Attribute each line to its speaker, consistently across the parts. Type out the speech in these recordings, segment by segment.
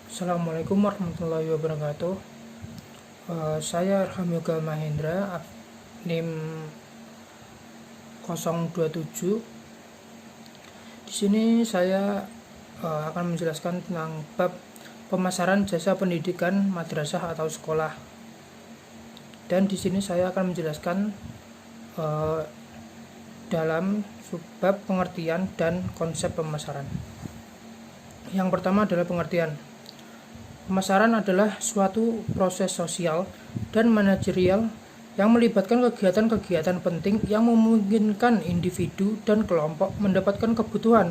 Speaker 1: Assalamualaikum warahmatullahi wabarakatuh. Saya Ilham Yoga Mahendra, NIM 027. Di sini saya akan menjelaskan tentang bab pemasaran jasa pendidikan madrasah atau sekolah. Dan di sini saya akan menjelaskan dalam subbab pengertian dan konsep pemasaran. Yang pertama adalah pengertian. Pemasaran adalah suatu proses sosial dan manajerial yang melibatkan kegiatan-kegiatan penting yang memungkinkan individu dan kelompok mendapatkan kebutuhan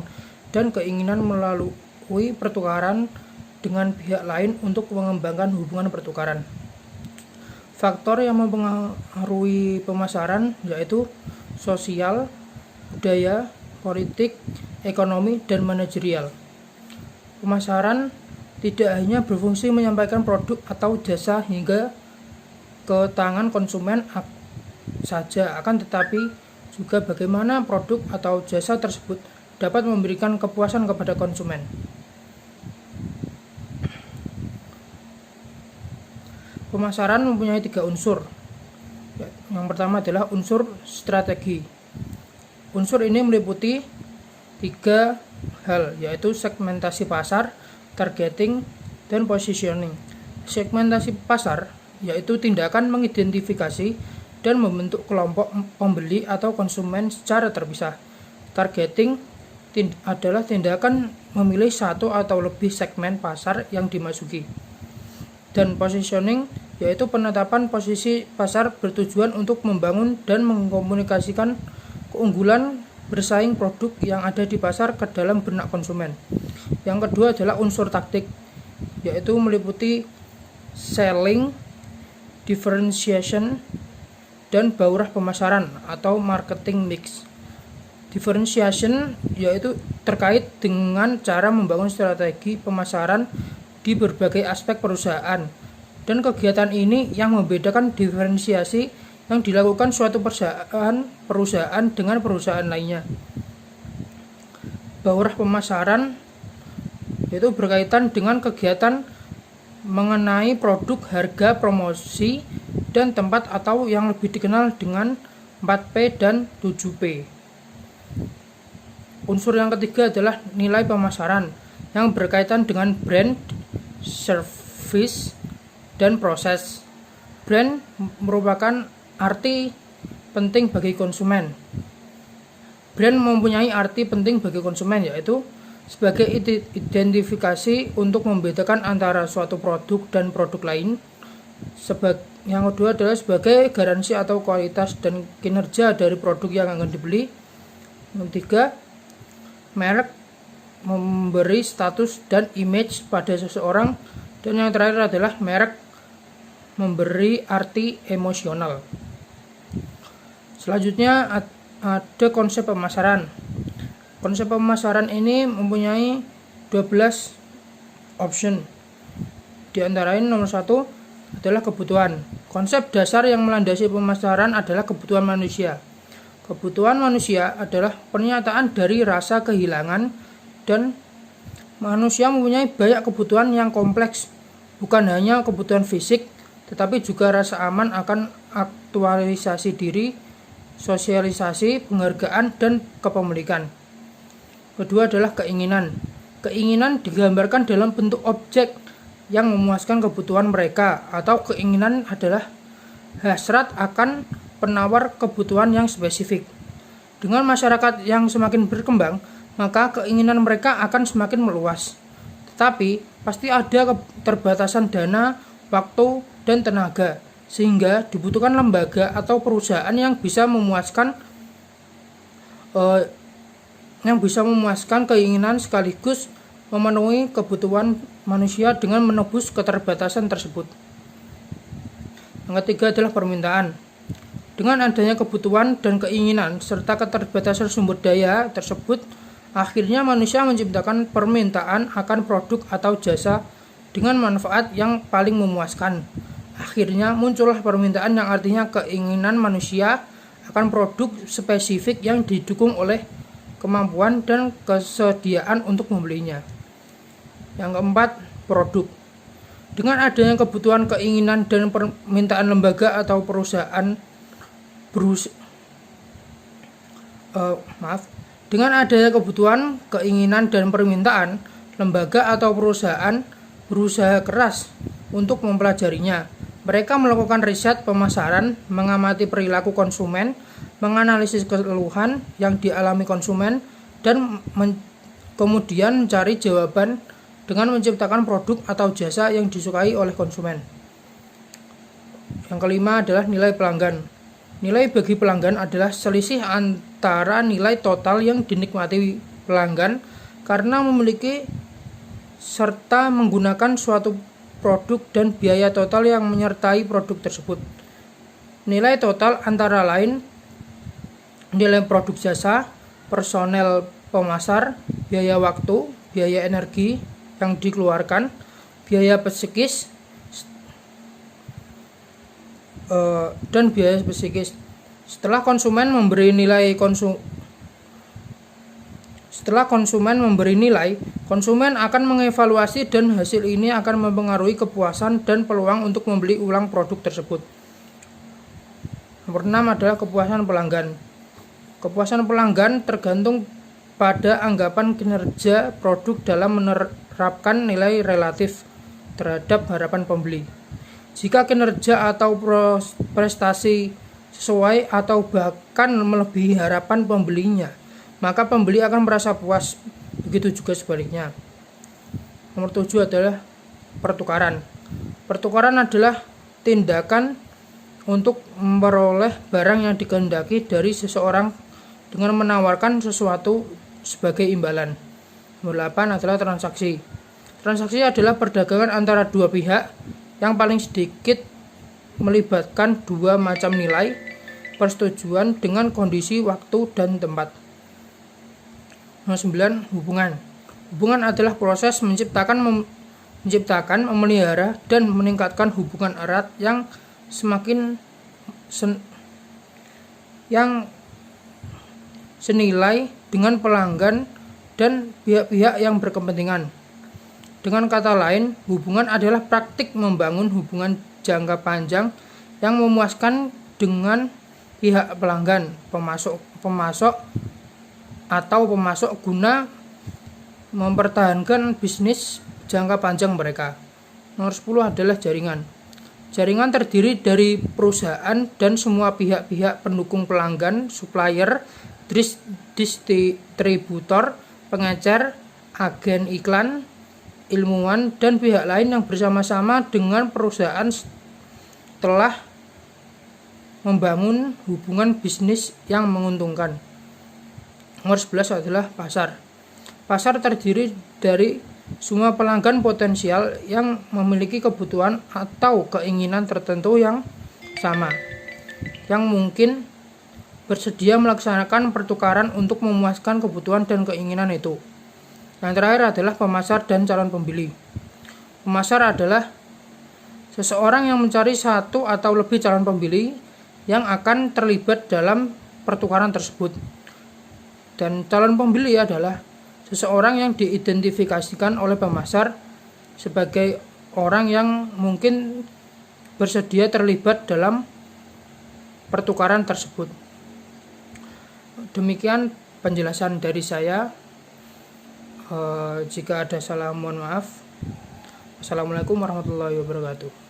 Speaker 1: dan keinginan melalui pertukaran dengan pihak lain untuk mengembangkan hubungan pertukaran. Faktor yang mempengaruhi pemasaran yaitu sosial, budaya, politik, ekonomi, dan manajerial. Pemasaran tidak hanya berfungsi menyampaikan produk atau jasa hingga ke tangan konsumen saja, akan tetapi juga bagaimana produk atau jasa tersebut dapat memberikan kepuasan kepada konsumen. Pemasaran mempunyai 3 unsur. Yang pertama adalah unsur strategi. Unsur ini meliputi 3 hal, yaitu segmentasi pasar, targeting, dan positioning. Segmentasi pasar yaitu tindakan mengidentifikasi dan membentuk kelompok pembeli atau konsumen secara terpisah. Targeting adalah tindakan memilih satu atau lebih segmen pasar yang dimasuki. Dan positioning yaitu penetapan posisi pasar bertujuan untuk membangun dan mengkomunikasikan keunggulan bersaing produk yang ada di pasar ke dalam benak konsumen. Yang kedua adalah unsur taktik, yaitu meliputi selling, differentiation, dan baurah pemasaran atau marketing mix. Differentiation yaitu terkait dengan cara membangun strategi pemasaran di berbagai aspek perusahaan, dan kegiatan ini yang membedakan diferensiasi yang dilakukan suatu perusahaan dengan perusahaan lainnya. Baurah pemasaran yaitu berkaitan dengan kegiatan mengenai produk, harga, promosi, dan tempat atau yang lebih dikenal dengan 4P dan 7P. Unsur yang ketiga adalah nilai pemasaran yang berkaitan dengan brand, service, dan proses. Brand merupakan arti penting bagi konsumen. Brand mempunyai arti penting bagi konsumen, yaitu sebagai identifikasi untuk membedakan antara suatu produk dan produk lain. Yang kedua adalah sebagai garansi atau kualitas dan kinerja dari produk yang akan dibeli. Yang ketiga, merek memberi status dan image pada seseorang. Dan yang terakhir adalah merek memberi arti emosional. Selanjutnya ada konsep pemasaran. Konsep pemasaran ini mempunyai 12 option. Di antara ini nomor 1 adalah kebutuhan. Konsep dasar yang melandasi pemasaran adalah kebutuhan manusia. Kebutuhan manusia adalah pernyataan dari rasa kehilangan, dan manusia mempunyai banyak kebutuhan yang kompleks, bukan hanya kebutuhan fisik, tetapi juga rasa aman akan aktualisasi diri, sosialisasi, penghargaan, dan kepemilikan. Kedua adalah keinginan. Keinginan digambarkan dalam bentuk objek yang memuaskan kebutuhan mereka, atau keinginan adalah hasrat akan penawar kebutuhan yang spesifik. Dengan masyarakat yang semakin berkembang, maka keinginan mereka akan semakin meluas. Tetapi pasti ada keterbatasan dana, waktu, dan tenaga, sehingga dibutuhkan lembaga atau perusahaan yang bisa memuaskan keinginan sekaligus memenuhi kebutuhan manusia dengan menebus keterbatasan tersebut. Yang ketiga adalah permintaan. Dengan adanya kebutuhan dan keinginan serta keterbatasan sumber daya tersebut, akhirnya manusia menciptakan permintaan akan produk atau jasa dengan manfaat yang paling memuaskan. Akhirnya muncullah permintaan, yang artinya keinginan manusia akan produk spesifik yang didukung oleh kemampuan dan kesediaan untuk membelinya. Yang keempat, produk. Dengan adanya kebutuhan, keinginan, dan permintaan lembaga atau perusahaan dengan adanya kebutuhan, keinginan, dan permintaan, lembaga atau perusahaan berusaha keras untuk mempelajarinya. Mereka melakukan riset pemasaran, mengamati perilaku konsumen, menganalisis keluhan yang dialami konsumen, dan kemudian mencari jawaban dengan menciptakan produk atau jasa yang disukai oleh konsumen. Yang kelima adalah nilai pelanggan. Nilai bagi pelanggan adalah selisih antara nilai total yang dinikmati pelanggan karena memiliki serta menggunakan suatu produk dan biaya total yang menyertai produk tersebut. Nilai total antara lain nilai produk jasa, personel pemasar, biaya waktu, biaya energi yang dikeluarkan, biaya psikis, dan biaya psikis. Setelah konsumen memberi nilai, konsumen akan mengevaluasi dan hasil ini akan mempengaruhi kepuasan dan peluang untuk membeli ulang produk tersebut. Nomor 6 adalah kepuasan pelanggan. Kepuasan pelanggan tergantung pada anggapan kinerja produk dalam menerapkan nilai relatif terhadap harapan pembeli. Jika kinerja atau prestasi sesuai atau bahkan melebihi harapan pembelinya, maka pembeli akan merasa puas. Begitu juga sebaliknya. Nomor 7 adalah pertukaran. Pertukaran adalah tindakan untuk memperoleh barang yang dikehendaki dari seseorang dengan menawarkan sesuatu sebagai imbalan. Nomor 8 adalah transaksi. Transaksi adalah perdagangan antara dua pihak yang paling sedikit melibatkan dua macam nilai persetujuan dengan kondisi, waktu, dan tempat. Nomor 9, hubungan. Hubungan adalah proses menciptakan, memelihara, dan meningkatkan hubungan erat yang senilai dengan pelanggan dan pihak-pihak yang berkepentingan. Dengan kata lain, hubungan adalah praktik membangun hubungan jangka panjang yang memuaskan dengan pihak pelanggan, pemasok atau pemasok guna mempertahankan bisnis jangka panjang mereka. Nomor 10 adalah jaringan. Jaringan terdiri dari perusahaan dan semua pihak-pihak pendukung pelanggan, supplier, distributor, pengecer, agen iklan, ilmuwan, dan pihak lain yang bersama-sama dengan perusahaan telah membangun hubungan bisnis yang menguntungkan. Nomor 11 adalah pasar. Pasar terdiri dari semua pelanggan potensial yang memiliki kebutuhan atau keinginan tertentu yang sama, yang mungkin bersedia melaksanakan pertukaran untuk memuaskan kebutuhan dan keinginan itu. Yang terakhir adalah pemasar dan calon pembeli. Pemasar adalah seseorang yang mencari satu atau lebih calon pembeli yang akan terlibat dalam pertukaran tersebut. Dan calon pembeli adalah seseorang yang diidentifikasikan oleh pemasar sebagai orang yang mungkin bersedia terlibat dalam pertukaran tersebut. Demikian penjelasan dari saya. Jika ada salah mohon maaf. Assalamualaikum warahmatullahi wabarakatuh.